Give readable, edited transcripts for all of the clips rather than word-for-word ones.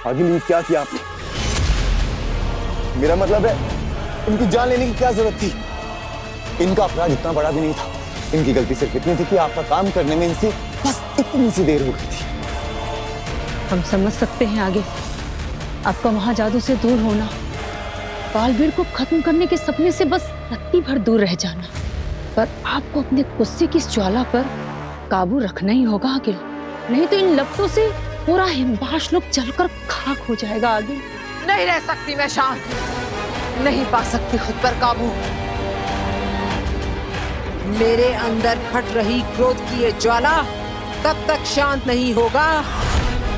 आगिल ये क्या किया आपने? मेरा मतलब है इनकी जान लेने की क्या जरूरत थी? इनका अपराध इतना बड़ा भी नहीं था। इनकी गलती सिर्फ इतनी थी कि आपका काम करने में इनसे बस इतनी सी देर हो गई थी। हम समझ सकते हैं आगे आपका महाजादू से दूर होना, बालवीर को खत्म करने के सपने से बस रत्ती भर दूर रह जाना, पर आपको अपने गुस्से की इस ज्वाला पर काबू रखना ही होगा आगे, नहीं तो इन लपटों से पूरा हिमबाश लोग जलकर खाक हो जाएगा आगे। नहीं रह सकती मैं शांत, नहीं पा सकती खुद पर काबू। मेरे अंदर फट रही क्रोध की ये ज्वाला तब तक शांत नहीं होगा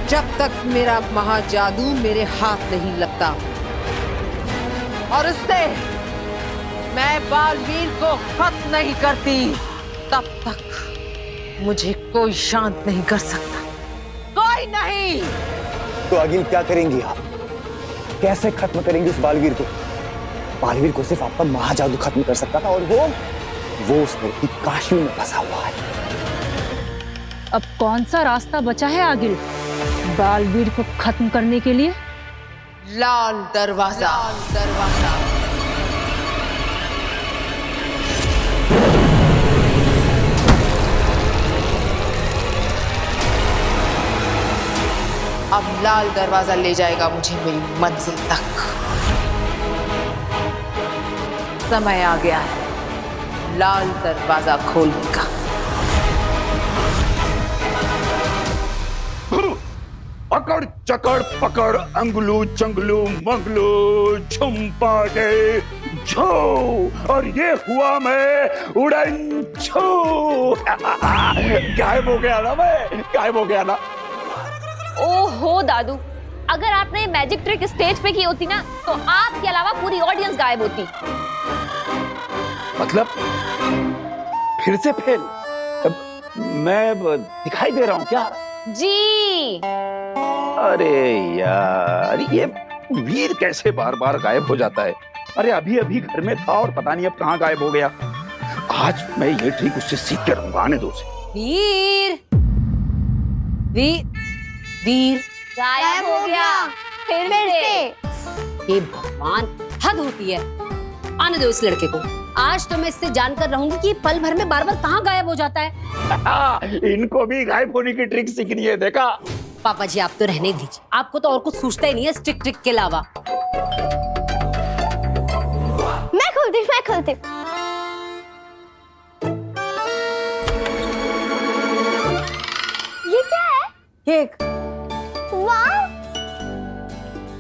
जब तक मेरा महाजादू मेरे हाथ नहीं लगता, और उससे मैं बालवीर को खत्म नहीं करती तब तक मुझे कोई शांत नहीं कर सकता, कोई नहीं। तो आगिल क्या करेंगी आप? कैसे खत्म करेंगे इस बालवीर को? बालवीर को सिर्फ आपका महाजादू खत्म कर सकता था, और वो उस लड़की काशी में फंसा हुआ है। अब कौन सा रास्ता बचा है आगिल बालवीर को खत्म करने के लिए? लाल दरवाजा। लाल दरवाजा। अब लाल दरवाजा ले जाएगा मुझे मेरी मंजिल तक। समय आ गया है लाल दरवाजा खोलने का। अकड़ चकड़ पकड़ अंगलू चंगलू मंगलू झुमपाटे झो, और ये हुआ मैं उड़न छू। गायब हो गया ना, मैं गायब हो गया ना। ओहो दादू, अगर आपने मैजिक ट्रिक स्टेज पे की होती ना तो आपके अलावा पूरी ऑडियंस गायब होती। मतलब फिर से फेल? मैं दिखाई दे रहा हूँ क्या? जी। अरे यार, ये वीर कैसे बार बार गायब हो जाता है? अरे अभी अभी घर में था और पता नहीं अब कहाँ गायब हो गया। आज मैं ये ट्रिक उससे सीख के रहूंगा, आने दो उसे। वीर वीर वीर गायब हो गया फिर से। हे भगवान, हद होती है। आने दो इस लड़के को। आज तो मैं इससे जानकर रहूंगी कि पल भर में बार बार कहाँ गायब हो जाता है। इनको भी गायब होने की ट्रिक सीखनी है, देखा? पापा जी आप तो रहने दीजिए, आपको तो और कुछ सूझता ही नहीं है स्ट्रिक ट्रिक के अलावा। मैं खोलती ये क्या है? केक। वाह,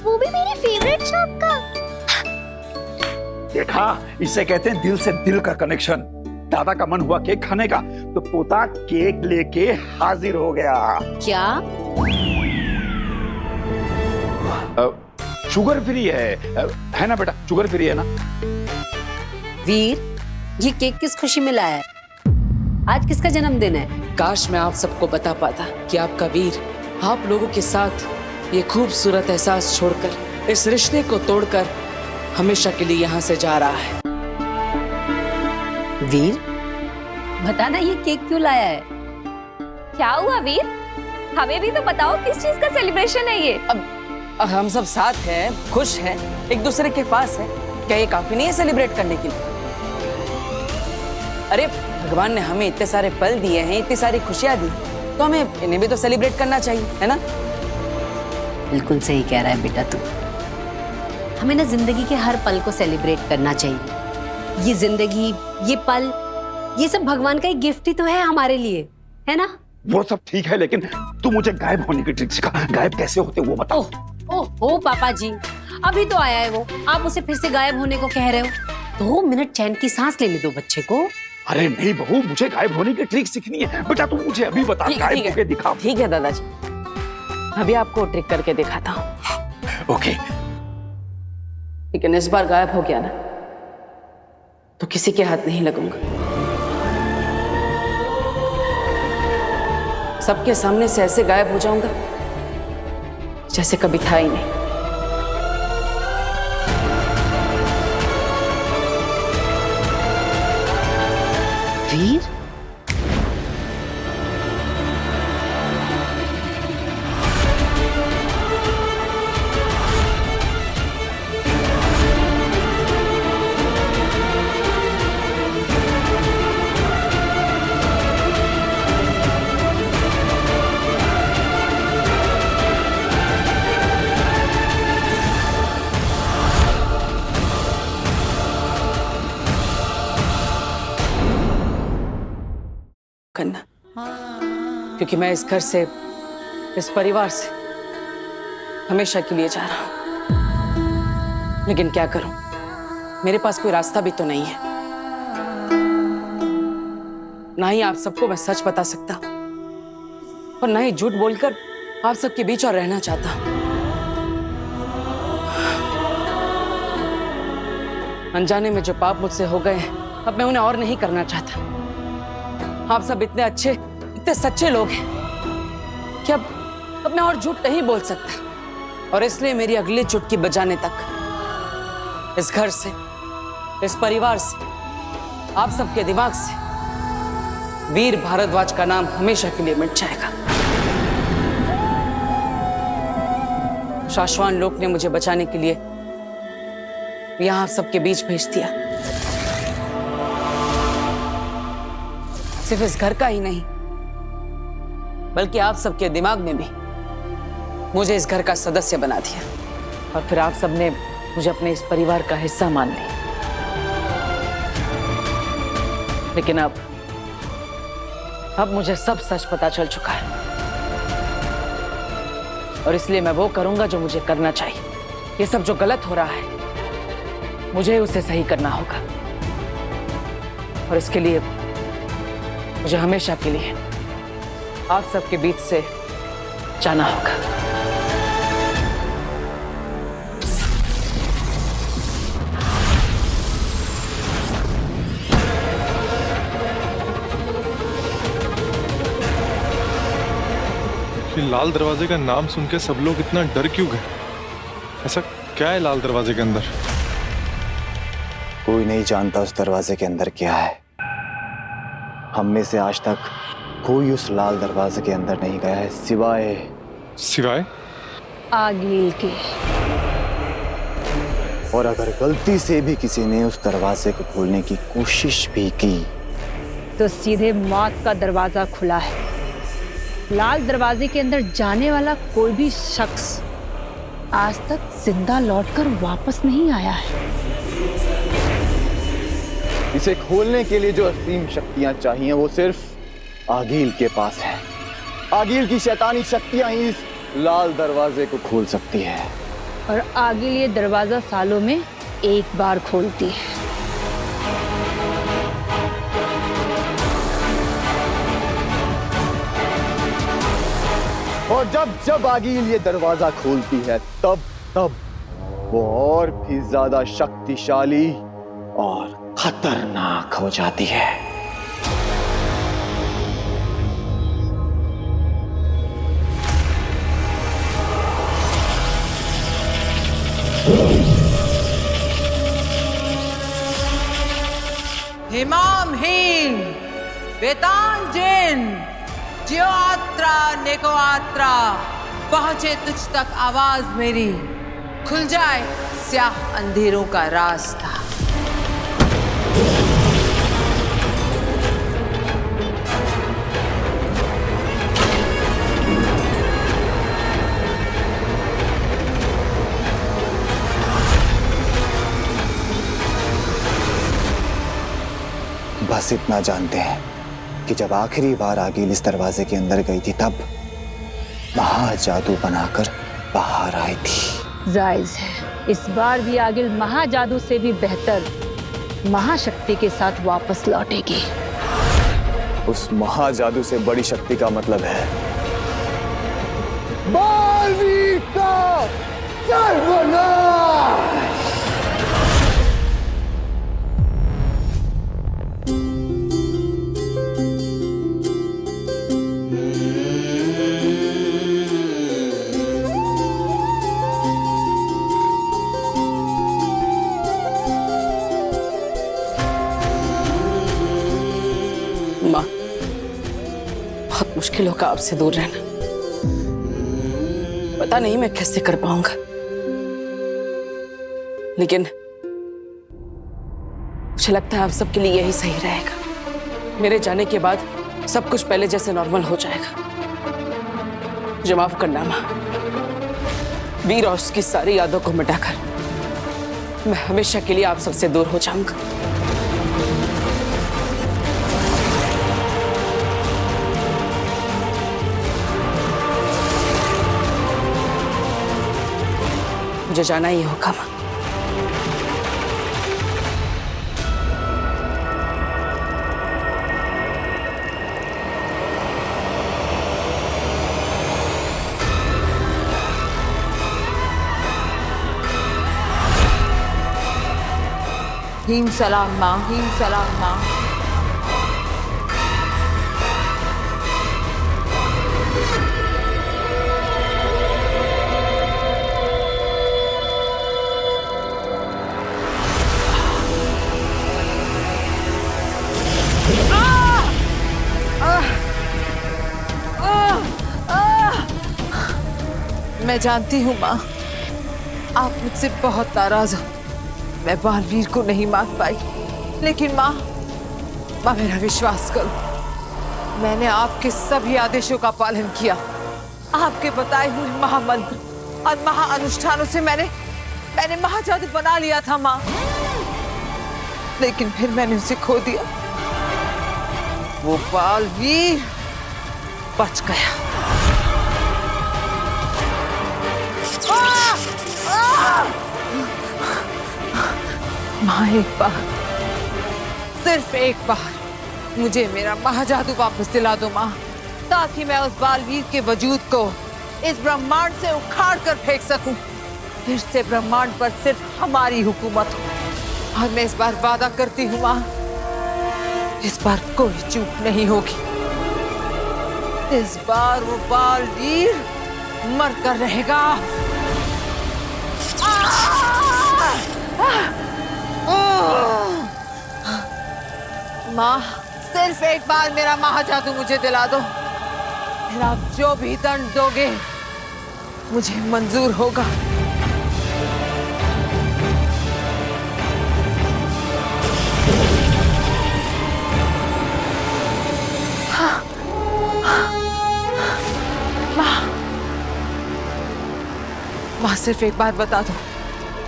वो भी मेरी फेवरेट शॉप का। देखा, इसे कहते हैं दिल से दिल का कनेक्शन। दादा का मन हुआ केक खाने का तो पोता केक लेके हाजिर हो गया। क्या? शुगर फ्री है ना बेटा? शुगर फ्री है ना? वीर, ये केक किस खुशी में लाया है? आज किसका जन्मदिन है? काश मैं आप सबको बता पाता कि आपका वीर आप लोगों के साथ ये खूबसूरत एहसास छोड़कर, इस रिश्ते को तोड़कर हमेशा के लिए यहाँ से जा रहा है। वीर, बताना ये केक क्यों लाया है? क्या हुआ वीर? हमें भी तो बताओ किस चीज का सेलिब्रेशन है ये? अब हम सब साथ हैं, खुश हैं, एक दूसरे के पास है, क्या ये काफी नहीं है सेलिब्रेट करने के लिए? अरे भगवान ने हमें इतने सारे पल दिए हैं, इतनी सारी खुशियां दी, तो हमें इन्हें भी तो सेलिब्रेट करना चाहिए, है ना? बिल्कुल सही कह रहा है बेटा तू। हमें ना जिंदगी के हर पल को सेलिब्रेट करना चाहिए। ये जिंदगी, ये पल, ये सब भगवान का एक गिफ्ट ही तो है हमारे लिए, है ना? वो सब ठीक है, लेकिन तू मुझे गायब होने की ट्रिक सिखा। गायब कैसे होते वो बता। ओह पापा जी, अभी तो आया है वो, आप उसे फिर से गायब होने को कह रहे हो? 2 मिनट चैन की सांस लेने दो बच्चे को। अरे नहीं बहू, मुझे गायब होने की ट्रिक सीखनी है। बेटा तू मुझे अभी बता, गायब होके दिखा। ठीक है दादाजी, अभी आपको ट्रिक करके दिखाता हूँ। ओके। लेकिन इस बार गायब हो गया ना तो किसी के हाथ नहीं लगूंगा। सबके सामने से ऐसे गायब हो जाऊंगा जैसे कभी था ही नहीं। वीर, क्योंकि मैं इस घर से, इस परिवार से हमेशा के लिए जा रहा हूं। लेकिन क्या करूं, मेरे पास कोई रास्ता भी तो नहीं है। ना ही आप सबको मैं सच बता सकता और ना ही झूठ बोलकर आप सबके बीच और रहना चाहता हूं। अनजाने में जो पाप मुझसे हो गए हैं, अब मैं उन्हें और नहीं करना चाहता। आप सब इतने अच्छे, इतने सच्चे लोग हैं कि अब मैं और झूठ नहीं बोल सकता। और इसलिए मेरी अगली चुटकी बजाने तक इस घर से, इस परिवार से, आप सबके दिमाग से वीर भारद्वाज का नाम हमेशा के लिए मिट जाएगा। शाश्वान लोक ने मुझे बचाने के लिए यहां आप सबके बीच भेज दिया। सिर्फ इस घर का ही नहीं, बल्कि आप सबके दिमाग में भी मुझे इस घर का सदस्य बना दिया। और फिर आप सबने मुझे अपने इस परिवार का हिस्सा मान लिया। लेकिन अब मुझे सब सच पता चल चुका है और इसलिए मैं वो करूंगा जो मुझे करना चाहिए। ये सब जो गलत हो रहा है, मुझे उसे सही करना होगा और इसके लिए मुझे हमेशा के लिए आप सबके बीच से जाना होगा। लाल दरवाजे का नाम सुन के सब लोग इतना डर क्यों गए? ऐसा क्या है लाल दरवाजे के अंदर? कोई नहीं जानता उस दरवाजे के अंदर क्या है। हम में से आज तक कोई उस लाल दरवाजे के अंदर नहीं गया है, सिवाय आगिल के। और अगर गलती से भी किसी ने उस दरवाजे को खोलने की कोशिश भी की तो सीधे मौत का दरवाजा खुला है। लाल दरवाजे के अंदर जाने वाला कोई भी शख्स आज तक जिंदा लौटकर वापस नहीं आया है। इसे खोलने के लिए जो असीम शक्तियां चाहिए वो सिर्फ आगिल के पास है। आगिल की शैतानी शक्तियां ही इस लाल दरवाजे को खोल सकती है। और आगिल ये दरवाजा सालों में एक बार खोलती है। और जब आगिल ये दरवाजा खोलती है तब वो और भी ज्यादा शक्तिशाली और खतरनाक हो जाती है। हिमामहीन, वेतांजन, ज्योआत्रा नेकोआत्रा, पहुंचे तुझ तक आवाज मेरी, खुल जाए स्याह अंधेरों का रास्ता। बस इतना जानते हैं कि जब आखिरी बार आगिल इस दरवाजे के अंदर गई थी तब महाजादू बनाकर बाहर आई थी। जायज है, इस बार भी आगिल महाजादू से भी बेहतर महाशक्ति के साथ वापस लौटेगी। उस महाजादू से बड़ी शक्ति का मतलब है बालवीर का सर्वनाश। माँ, बहुत मुश्किल होगा आपसे दूर रहना। पता नहीं मैं कैसे कर पाऊंगा, लेकिन मुझे लगता है आप सबके लिए यही सही रहेगा। मेरे जाने के बाद सब कुछ पहले जैसे नॉर्मल हो जाएगा। मुझे माफ करना माँ। वीर और उसकी सारी यादों को मिटाकर मैं हमेशा के लिए आप सबसे दूर हो जाऊंगा। मुझे जाना ही होगा माँ। हीम सलाम माँ, हीम सलाम माँ। मैं जानती हूँ माँ, आप मुझसे बहुत नाराज हो। मैं बालवीर को नहीं मार पाई, लेकिन माँ मेरा विश्वास करो, मैंने आपके सभी आदेशों का पालन किया। आपके बताए हुए महामंत्र और महाअनुष्ठानों से मैंने महाजादू बना लिया था माँ, लेकिन फिर मैंने उसे खो दिया। वो बालवीर बच गया। माँ एक बार, सिर्फ एक बार मुझे मेरा महाजादू वापस दिला दो माँ, ताकि मैं उस बालवीर के वजूद को इस ब्रह्मांड से उखाड़ कर फेंक सकूं। फिर से ब्रह्मांड पर सिर्फ हमारी हुकूमत हो। और मैं इस बार वादा करती हूँ माँ, इस बार कोई चूक नहीं होगी। इस बार वो बालवीर मर कर रहेगा। माँ सिर्फ एक बार मेरा महाजादू मुझे दिला दो, फिर आप जो भी दंड दोगे मुझे मंजूर होगा। माँ सिर्फ एक बात बता दो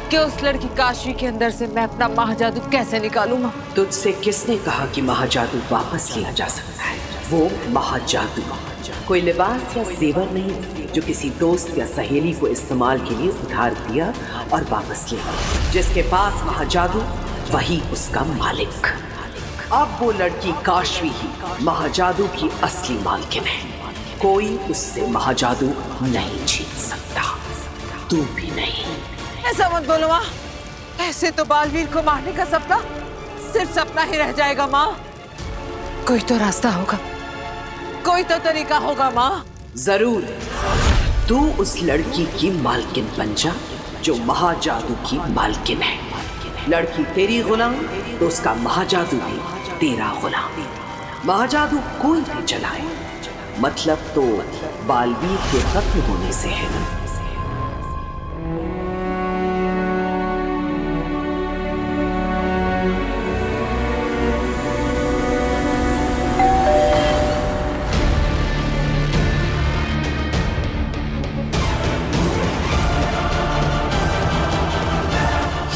कि उस लड़की काशवी के अंदर से मैं अपना महाजादू कैसे निकालूं माँ? तुझसे किसने कहा कि महाजादू वापस लिया जा सकता है? वो महाजादू कोई लिबास या जेवर नहीं जो किसी दोस्त या सहेली को इस्तेमाल के लिए उधार दिया और वापस ले लिया। जिसके पास महाजादू वही उसका मालिक। अब वो लड़की काशवी ही महाजादू की असली मालकिन है। कोई उससे महाजादू नहीं छीन सकता, तू भी नहीं। ऐसा मत बोलो माँ, ऐसे तो बालवीर को मारने का सपना सिर्फ सपना ही रह जाएगा माँ। कोई तो रास्ता होगा, कोई तो तरीका होगा माँ। जरूर, तू उस लड़की की मालकिन बन जा जो महाजादू की मालकिन है। लड़की तेरी गुलाम तो उसका महाजादू भी तेरा गुलाम। महाजादू कोई भी चलाए, मतलब तो बालवीर के खत्म होने से है ना।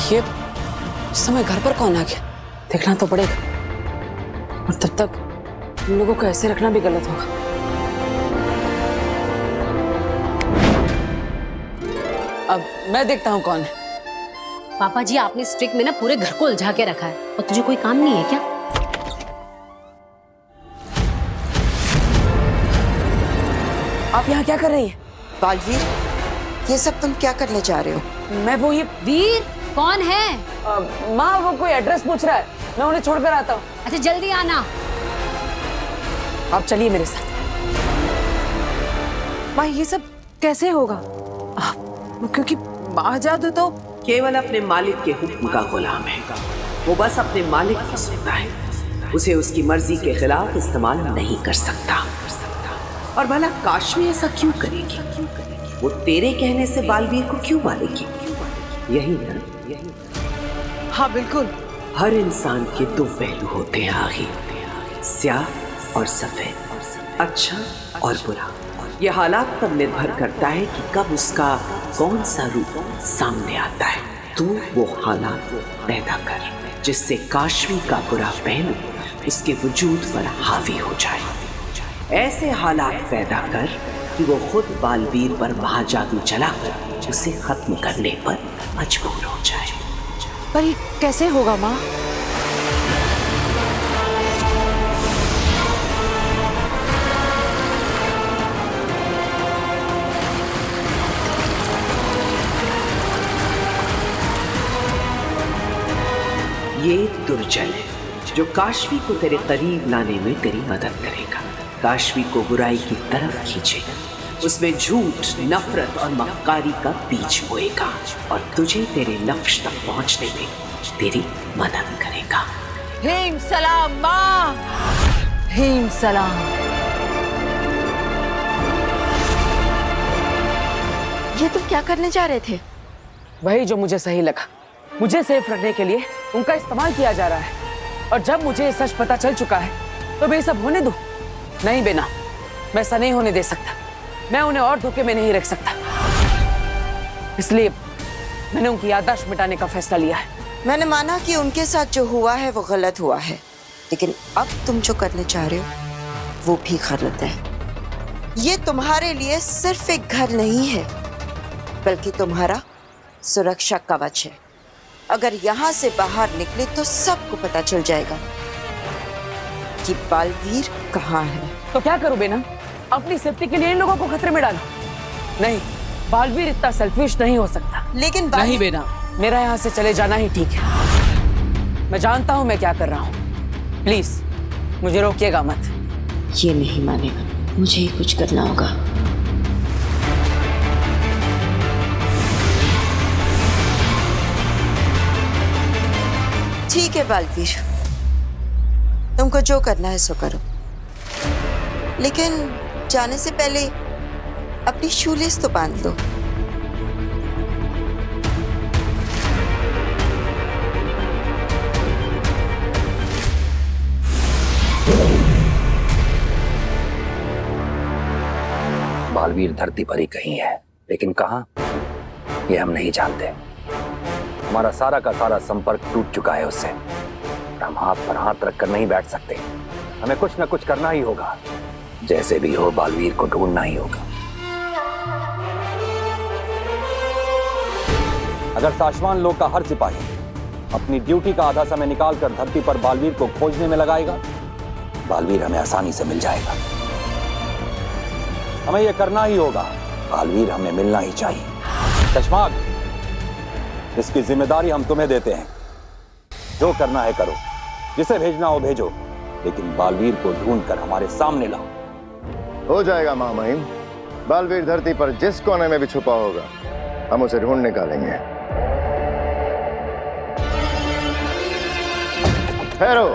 ये समय घर पर कौन आ गया? देखना तो पड़ेगा, और तब तक इन लोगों को ऐसे रखना भी गलत होगा। अब मैं देखता हूँ कौन है। पापा जी, आपने स्ट्रिक में ना पूरे घर को उलझा के रखा है, और तुझे कोई काम नहीं है क्या? आप यहाँ क्या कर रही है? बालवीर, ये सब तुम क्या करने जा रहे हो? मैं वो ये वीर कौन है? माँ, वो कोई एड्रेस पूछ रहा है, मैं उन्हें छोड़कर आता हूँ। अच्छा जल्दी आना। आप चलिए मेरे साथ। माँ ये सब कैसे होगा? क्योंकि महाजादू तो केवल अपने मालिक के हुक्म का गुलाम है। वो बस अपने मालिक की सुनता है, उसे उसकी मर्जी के खिलाफ इस्तेमाल नहीं कर सकता। और भला काशवी ऐसा क्यों करेगी? वो तेरे कहने से बालवीर को क्यों मारेगी? यही है, यही। हाँ बिल्कुल। हर इंसान के दो पहलू होते हैं आखिर, स्याह और सफेद, अच्छा और बुरा। यह हालात पर निर्भर करता है कि कब उसका कौन सा रूप सामने आता है। तू वो हालात पैदा कर जिससे काशवी का बुरा पहलू उसके वजूद पर हावी हो जाए। ऐसे हालात पैदा कर कि वो खुद बालवीर पर महाजादू चलाकर उसे खत्म करने पर मजबूर हो जाए। पर ये कैसे होगा माँ? ये दुर्जन है जो काशवी को तेरे करीब लाने में तेरी मदद करेगा, काशवी को बुराई की तरफ खींचेगा, उसमें झूठ, नफरत और मक्कारी का बीज बोएगा और तुझे तेरे लक्ष्य तक पहुंचने में तेरी मदद करेगा। हेम सलाम माँ, हेम सलाम। ये तुम क्या करने जा रहे थे? वही जो मुझे सही लगा। मुझे सेफ रखने के लिए उनका इस्तेमाल किया जा रहा है, और जब मुझे ये सच पता चल चुका है तो मैं ये सब होने दूं? नहीं बेना, मैं ऐसा नहीं होने दे सकता। मैं उन्हें और धोखे में नहीं रख सकता, इसलिए मैंने उनकी याददाश्त मिटाने का फैसला लिया है। मैंने माना कि उनके साथ जो हुआ है वो गलत हुआ है, लेकिन अब तुम जो करने चाह रहे हो वो भी गलत है। ये तुम्हारे लिए सिर्फ एक घर नहीं है, बल्कि तुम्हारा सुरक्षा कवच है। अगर यहाँ से बाहर निकले तो सबको पता चल जाएगा कि बालवीर कहाँ है। तो क्या करूं बेना? अपनी सेफ्टी के लिए इन लोगों को खतरे में डालो? नहीं, बालवीर इतना सेल्फिश नहीं हो सकता। लेकिन नहीं बेना, मेरा यहाँ से चले जाना ही ठीक है। मैं जानता हूँ मैं क्या कर रहा हूँ। प्लीज मुझे रोकिएगा मत। ये नहीं मानेगा, मुझे ही कुछ करना होगा। ठीक है बालवीर, तुमको जो करना है सो करो, लेकिन जाने से पहले अपनी शूलेस तो बांध लो। बालवीर धरती पर ही कहीं है, लेकिन कहाँ ये हम नहीं जानते। हमारा सारा का सारा संपर्क टूट चुका है उससे। हम हाथ पर हाथ रखकर नहीं बैठ सकते, हमें कुछ न कुछ करना ही होगा। जैसे भी हो बालवीर को ढूंढना ही होगा। अगर साशवान लोक का हर सिपाही अपनी ड्यूटी का आधा समय निकालकर धरती पर बालवीर को खोजने में लगाएगा, बालवीर हमें आसानी से मिल जाएगा। हमें यह करना ही होगा, बालवीर हमें मिलना ही चाहिए। चश्माग, इसकी जिम्मेदारी हम तुम्हें देते हैं। जो करना है करो, जिसे भेजना हो भेजो, लेकिन बालवीर को ढूंढकर हमारे सामने लाओ। हो जाएगा महामहिम। बालवीर धरती पर जिस कोने में भी छुपा होगा, हम उसे ढूंढ निकालेंगे। ठहरो।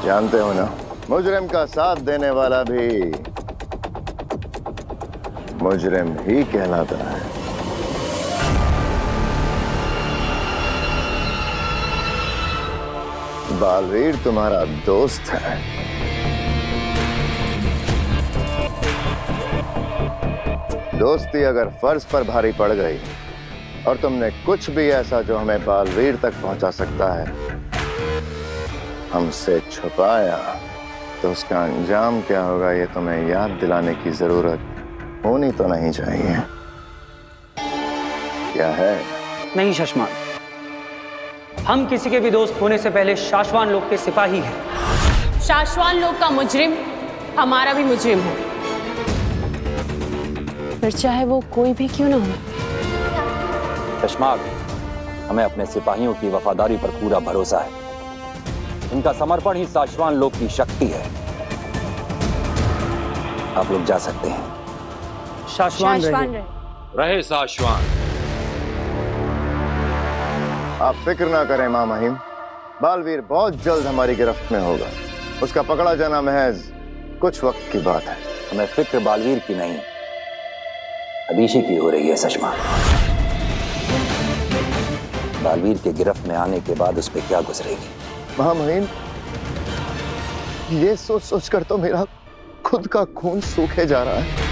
जानते हो ना, मुजरिम का साथ देने वाला भी मुजरिम ही कहलाता है। बालवीर तुम्हारा दोस्त है। दोस्ती अगर फर्ज पर भारी पड़ गई और तुमने कुछ भी ऐसा जो हमें बालवीर तक पहुंचा सकता है हमसे छुपाया, तो उसका अंजाम क्या होगा ये तुम्हें याद दिलाने की जरूरत होनी तो नहीं चाहिए। क्या है? नहीं शशमान, हम किसी के भी दोस्त होने से पहले शाश्वान लोक के सिपाही हैं। शाश्वान लोक का मुजरिम हमारा भी मुजरिम हो, फिर चाहे वो कोई भी क्यों ना हो। चश्माग, हमें अपने सिपाहियों की वफादारी पर पूरा भरोसा है। इनका समर्पण ही शाश्वान लोक की शक्ति है। आप लोग जा सकते हैं। शाश्वान रहे शाश्वान। आप फिक्र ना करें महामहिम, बालवीर बहुत जल्द हमारी गिरफ्त में होगा। उसका पकड़ा जाना महज कुछ वक्त की बात है। हमें फिक्र बालवीर की नहीं, अदीशी की हो रही है सशमा। बालवीर के गिरफ्त में आने के बाद उस पर क्या गुजरेगी? महामहिम, ये सोच सोचकर तो मेरा खुद का खून सूखे जा रहा है।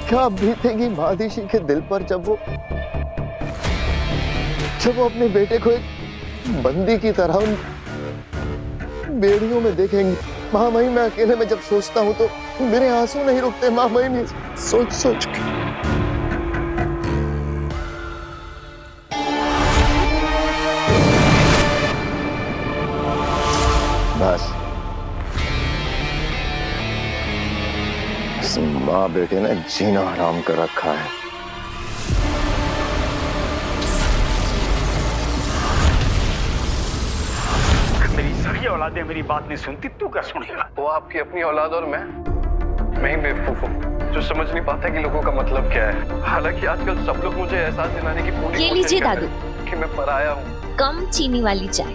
क्या बीतेगी मादिशी के दिल पर जब वो अपने बेटे को एक बंदी की तरह बेड़ियों में देखेंगे। महामहिम, मैं अकेले में जब सोचता हूँ तो मेरे आंसू नहीं रुकते महामहिम, सोच सोच के। बस इस माँ बेटे ने जीना हराम कर रखा है। मेरी सभी औलादें मेरी बात नहीं सुनती, तू क्या सुनेगा? वो आपकी अपनी औलाद और मैं ही बेवकूफ हूँ जो समझ नहीं पाता कि लोगों का मतलब क्या है। हालांकि आजकल सब लोग मुझे एहसास दिलाने की पूरी ये लीजिए दादू, कि मैं पराया हूँ। कम चीनी वाली चाय।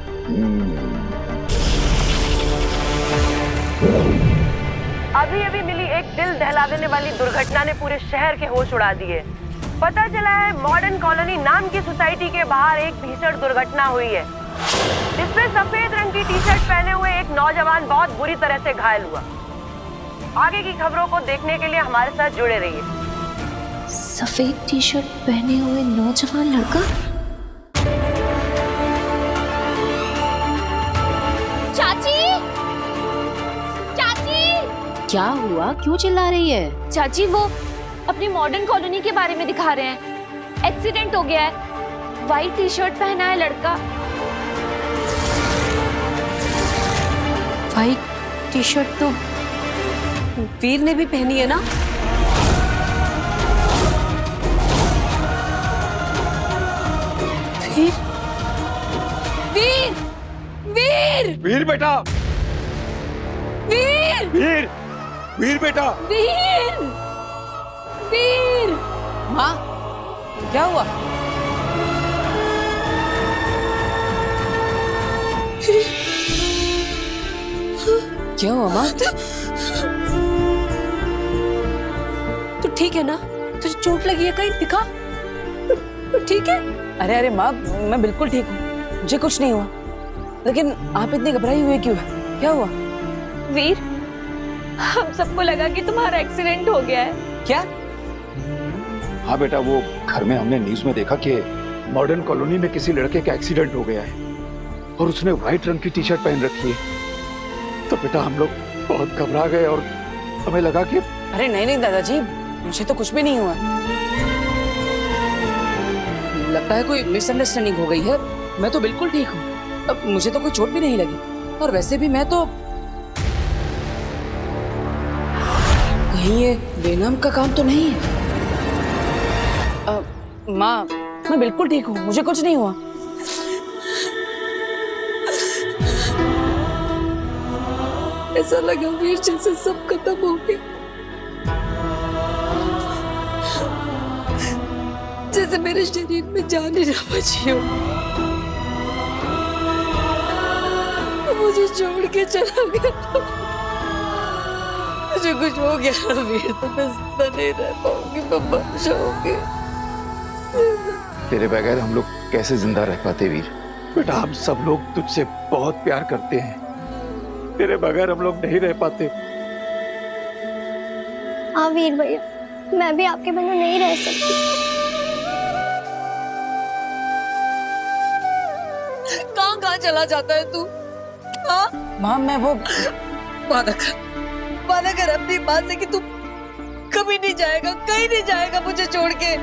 अभी अभी मिली एक दिल दहला देने वाली दुर्घटना ने पूरे शहर के होश उड़ा दिए। पता चला है मॉडर्न कॉलोनी नाम की सोसाइटी के बाहर एक भीषण दुर्घटना हुई है, जिसमें सफेद रंग की टी शर्ट पहने हुए एक नौजवान बहुत बुरी तरह से घायल हुआ। आगे की खबरों को देखने के लिए हमारे साथ जुड़े रहिए। सफेद टी शर्ट पहने हुए नौजवान लड़का? चाची, चाची! क्या हुआ, क्यों चिल्ला रही है? चाची, वो अपनी मॉडर्न कॉलोनी के बारे में दिखा रहे हैं। एक्सीडेंट हो गया है, व्हाइट टी शर्ट पहना है लड़का। व्हाइट टी शर्ट तो वीर ने भी पहनी है ना? वीर, वीर, वीर, वीर बेटा, वीर, वीर, वीर बेटा, वीर, वीर। माँ, क्या हुआ? क्या हुआ माँ? तू ठीक है ना? तुझे चोट लगी है कहीं? दिखा, तू ठीक है? अरे अरे माँ, मैं बिल्कुल ठीक हूँ, मुझे कुछ नहीं हुआ। लेकिन आप इतनी घबराई हुई क्यों है? क्या हुआ? वीर, हम सबको लगा कि तुम्हारा एक्सीडेंट हो गया है। क्या? हाँ बेटा, वो घर में हमने न्यूज में देखा कि मॉडर्न कॉलोनी में किसी लड़के का एक्सीडेंट हो गया है और उसने व्हाइट रंग की टी शर्ट पहन रखी है। तो बेटा हम लोग बहुत घबरा गए और हमें लगा कि अरे नहीं नहीं दादाजी, मुझे तो कुछ भी नहीं हुआ। लगता है कोई मिसअंडरस्टैंडिंग हो गई है। मैं तो बिल्कुल ठीक हूँ, अब मुझे तो कोई चोट भी नहीं लगी। और वैसे भी मैं तो कहीं ये बेनाम का काम तो नहीं है। माँ, मैं बिल्कुल ठीक हूँ, मुझे कुछ नहीं हुआ। ऐसा लगा वीर जैसे सब खत्म हो गया, जैसे मेरे शरीर में जान ही ना बची हो। मुझे छोड़ के चला गया। मुझे कुछ हो गया ना वीर, तो मैं जिंदा नहीं रह पाऊंगी, मैं मर जाऊंगी। तेरे बगैर हम लोग कैसे जिंदा रह पाते वीर? बेटा हम सब लोग तुझसे बहुत प्यार करते हैं, तेरे बगैर हम लोग नहीं रह पाते। हाँ वीर भैया, मैं भी आपके बिना नहीं रह सकती। कहाँ कहाँ चला जाता है तू? हाँ माँ, मैं वो वादा कर अपनी माँ से कि तू कभी नहीं जाएगा, कहीं नहीं जाएगा मुझे छोड़ के।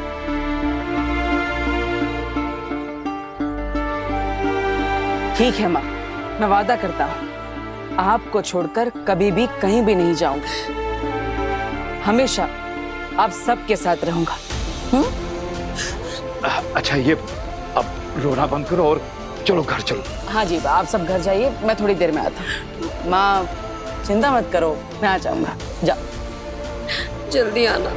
ठीक है माँ, मैं वादा करता हूँ आपको छोड़कर कभी भी कहीं भी नहीं जाऊंगी। हमेशा आप सबके साथ रहूंगा। अच्छा ये अब रोना बंद करो और चलो घर चलो। हाँ जी, आप सब घर जाइए, मैं थोड़ी देर में आता हूँ। माँ चिंता मत करो, मैं आ जाऊंगा। जाओ, जल्दी आना।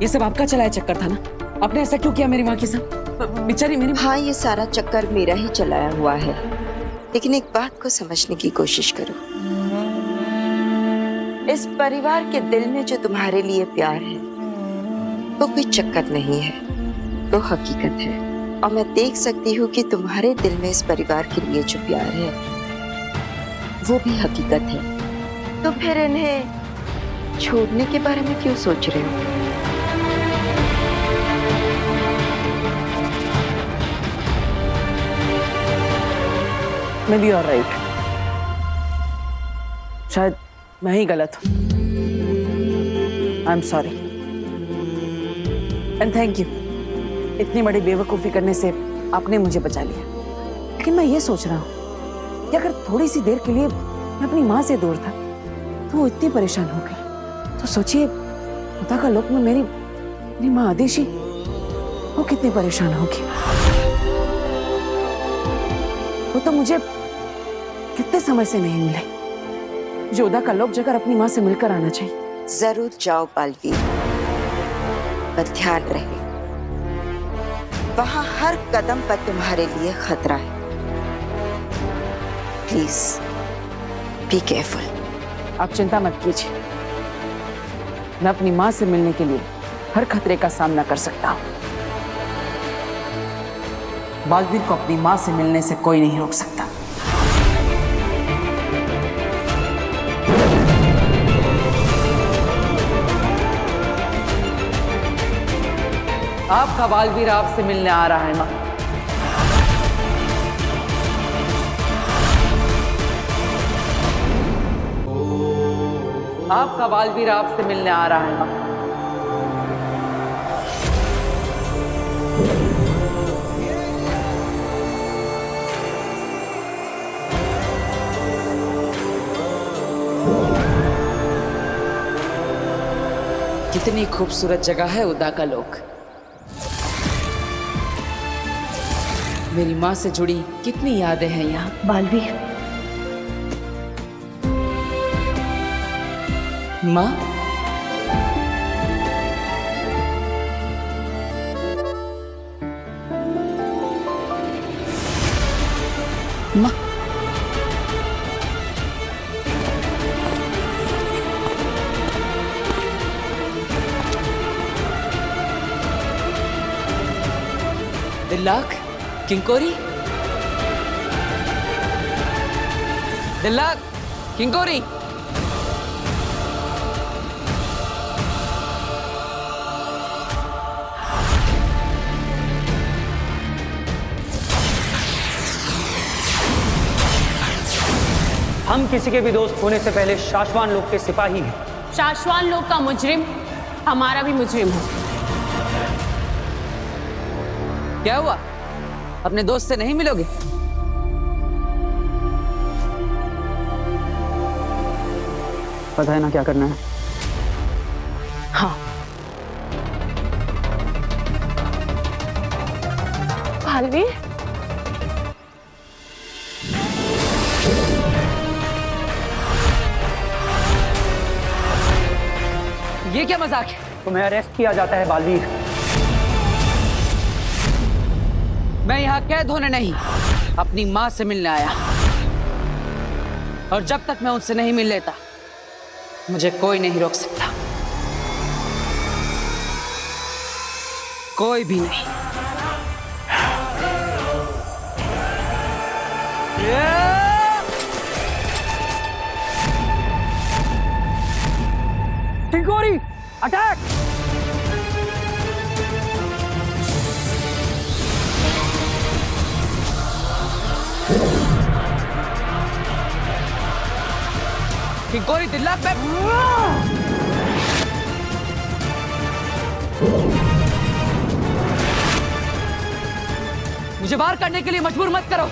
ये सब आपका चलाया चक्कर था ना? आपने ऐसा क्यों किया मेरी माँ के साथ? बेचारी मेरी। हाँ, ये सारा चक्कर मेरा ही चलाया हुआ है, लेकिन एक बात को समझने की कोशिश करो। इस परिवार के दिल में जो तुम्हारे लिए प्यार है वो कोई चक्कर नहीं है, वो हकीकत है। और मैं देख सकती हूँ कि तुम्हारे दिल में इस परिवार के लिए जो प्यार है वो भी हकीकत है। तो फिर इन्हें छोड़ने के बारे में क्यों सोच रहे हो? May be all right. शायद मैं ही गलत हूं। I am sorry and thank you. इतनी बड़ी बेवकूफ़ी करने से आपने मुझे बचा लिया। लेकिन मैं ये सोच रहा हूँ कि अगर थोड़ी सी देर के लिए मैं अपनी माँ से दूर था तो वो इतनी परेशान हो गई, तो सोचिए खुदा का लोक में मेरी माँ आदिशी वो कितनी परेशान होगी। वो तो मुझे कितने समय से नहीं मिले। जोधा का लोक जाकर अपनी माँ से मिलकर आना चाहिए। जरूर जाओ बालवीर, पर ध्यान रहे वहां हर कदम पर तुम्हारे लिए खतरा है। Please be careful. आप चिंता मत कीजिए, मैं अपनी माँ से मिलने के लिए हर खतरे का सामना कर सकता हूँ। बालवीर को अपनी माँ से मिलने से कोई नहीं रोक सकता। आपका बालवीर आपसे मिलने आ रहा है माँ। आपका बालवीर आपसे मिलने आ रहा है माँ। कितनी खूबसूरत जगह है उदा का लोक। मेरी माँ से जुड़ी कितनी यादें हैं यहाँ। बालवीर, माँ, माँ, दिल्लाक, किंकोरी, दिल्लाक, किंकोरी। हम किसी के भी दोस्त होने से पहले शाश्वान लोक के सिपाही हैं। शाश्वान लोक का मुजरिम हमारा भी मुजरिम हो। क्या हुआ? अपने दोस्त से नहीं मिलोगे? पता है ना क्या करना है? हाँ। बालवीर, ये क्या मजाक है? तुम्हें अरेस्ट किया जाता है बालवीर। मैं यहाँ कैद होने नहीं, अपनी माँ से मिलने आया। और जब तक मैं उनसे नहीं मिल लेता मुझे कोई नहीं रोक सकता, कोई भी नहीं। किंकोरी, अटैक! किंकोरी, दिल्लाक पे मुझे बाहर करने के लिए मजबूर मत करो।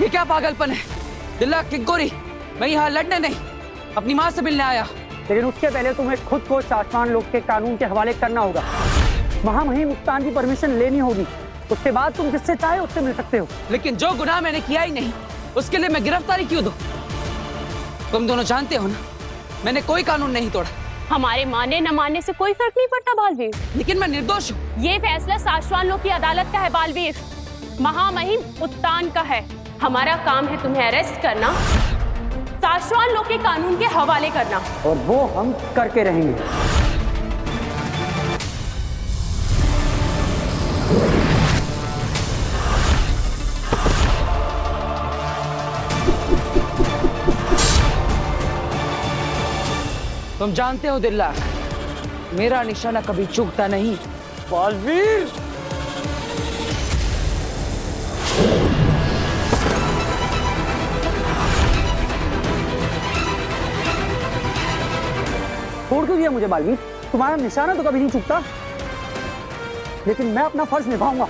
ये क्या पागलपन है? दिल्लाक, किंकोरी, मैं यहाँ लड़ने नहीं, अपनी माँ से मिलने आया। लेकिन उसके पहले तुम्हें खुद को शाश्वान लोक के कानून के हवाले करना होगा। महामहिम मुक्तान की परमिशन लेनी होगी, उसके बाद तुम जिससे चाहे उससे मिल सकते हो। लेकिन जो गुनाह मैंने किया ही नहीं उसके लिए मैं गिरफ्तारी क्यों दूं? तुम दोनों जानते हो ना मैंने कोई कानून नहीं तोड़ा। हमारे माने न मानने से कोई फर्क नहीं पड़ता बालवीर। लेकिन मैं निर्दोष हूँ। ये फैसला शाश्वान लोक की अदालत का है बालवीर, महामहिम उत्तान का है। हमारा काम है तुम्हें अरेस्ट करना, शाश्वान लोक के कानून के हवाले करना, और वो हम करके रहेंगे। तुम जानते हो दिल्ला, मेरा निशाना कभी चूकता नहीं। बालवीर! छोड़ क्यों दिया मुझे बालवीर? तुम्हारा निशाना तो कभी नहीं चूकता, लेकिन मैं अपना फर्ज निभाऊंगा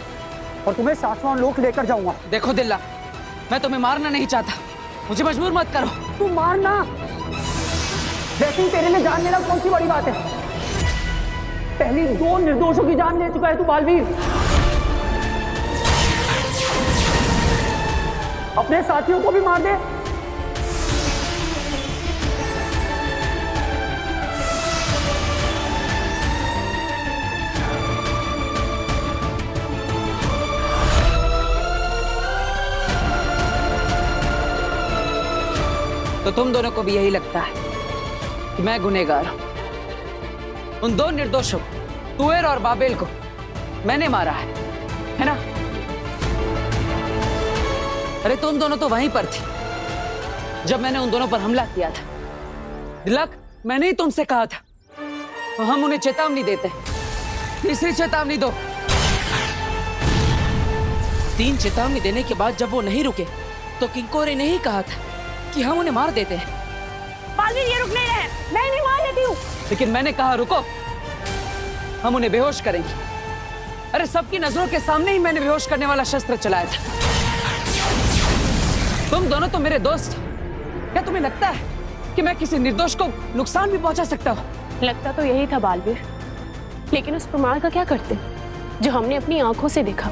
और तुम्हें शाश्वत लोक लेकर जाऊंगा। देखो दिल्ला, मैं तुम्हें मारना नहीं चाहता, मुझे मजबूर मत करो। तू मारना, वैसे ही तेरे लिए जान लेना कौन सी बड़ी बात है। पहली 2 निर्दोषों की जान ले चुका है तू बालवीर। अपने साथियों को भी मार दे। तो तुम दोनों को भी यही लगता है कि मैं गुनहगार हूं? उन 2 निर्दोषों तुएर और बाबेल को मैंने मारा है ना? अरे तुम दोनों तो वहीं पर थी जब मैंने उन दोनों पर हमला किया था। दिलक, मैंने ही तुमसे कहा था तो हम उन्हें चेतावनी देते हैं। तीसरी चेतावनी दो। 3 चेतावनी देने के बाद जब वो नहीं रुके तो किंकोरे ने ही कहा था कि हम उन्हें मार देते हैं। बालवीर, ये रुक नहीं रहे, मैं नहीं मार देती हूँ। लेकिन मैंने कहा रुको, हम उन्हें बेहोश करेंगे। अरे सबकी नजरों के सामने ही मैंने बेहोश करने वाला शस्त्र चलाया था। तुम दोनों तो मेरे दोस्त, क्या तुम्हें लगता है कि मैं किसी निर्दोष को नुकसान भी पहुंचा सकता हूँ? लगता तो यही था बालवीर, लेकिन उस प्रमाण का क्या करते जो हमने अपनी आंखों से देखा?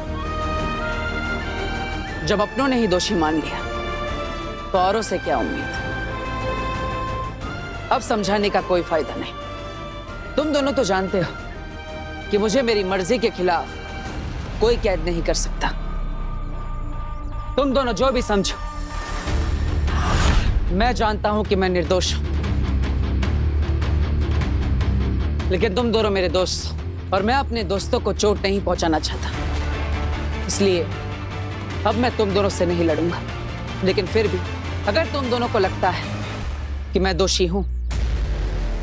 जब अपनों ने ही दोषी मान लिया तो औरों से क्या उम्मीद? अब समझाने का कोई फायदा नहीं। तुम दोनों तो जानते हो कि मुझे मेरी मर्जी के खिलाफ कोई कैद नहीं कर सकता। तुम दोनों जो भी समझो, मैं जानता हूं कि मैं निर्दोष हूं, लेकिन तुम दोनों मेरे दोस्त हो और मैं अपने दोस्तों को चोट नहीं पहुंचाना चाहता। इसलिए अब मैं तुम दोनों से नहीं लड़ूंगा। लेकिन फिर भी अगर तुम दोनों को लगता है कि मैं दोषी हूं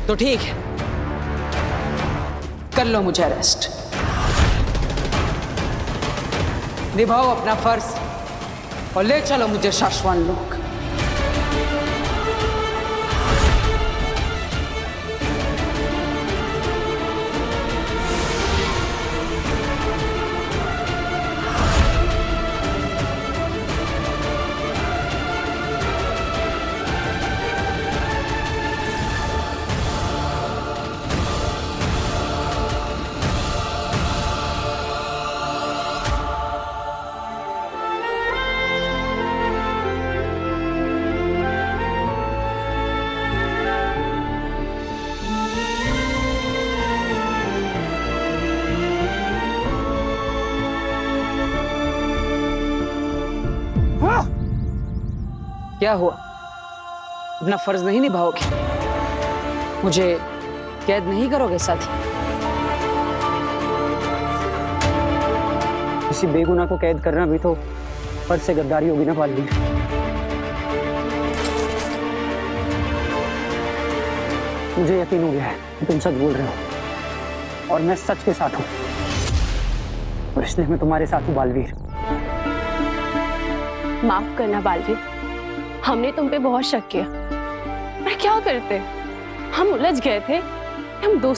तो ठीक है, कर लो मुझे अरेस्ट। निभाओ अपना फर्ज और ले चलो मुझे शाश्वत लोक। क्या हुआ? अपना फर्ज नहीं निभाओगे? मुझे कैद नहीं करोगे साथी? किसी बेगुनाह को कैद करना भी तो फर्ज से गद्दारी होगी ना बालवीर। मुझे यकीन हो गया है कि तुम सच बोल रहे हो और मैं सच के साथ हूं, और इसलिए मैं तुम्हारे साथ हूं बालवीर। माफ करना बालवीर, हमने तुम पे बहुत शक किया। पर क्या करते, हम उलझ गए थे। हम दोस्त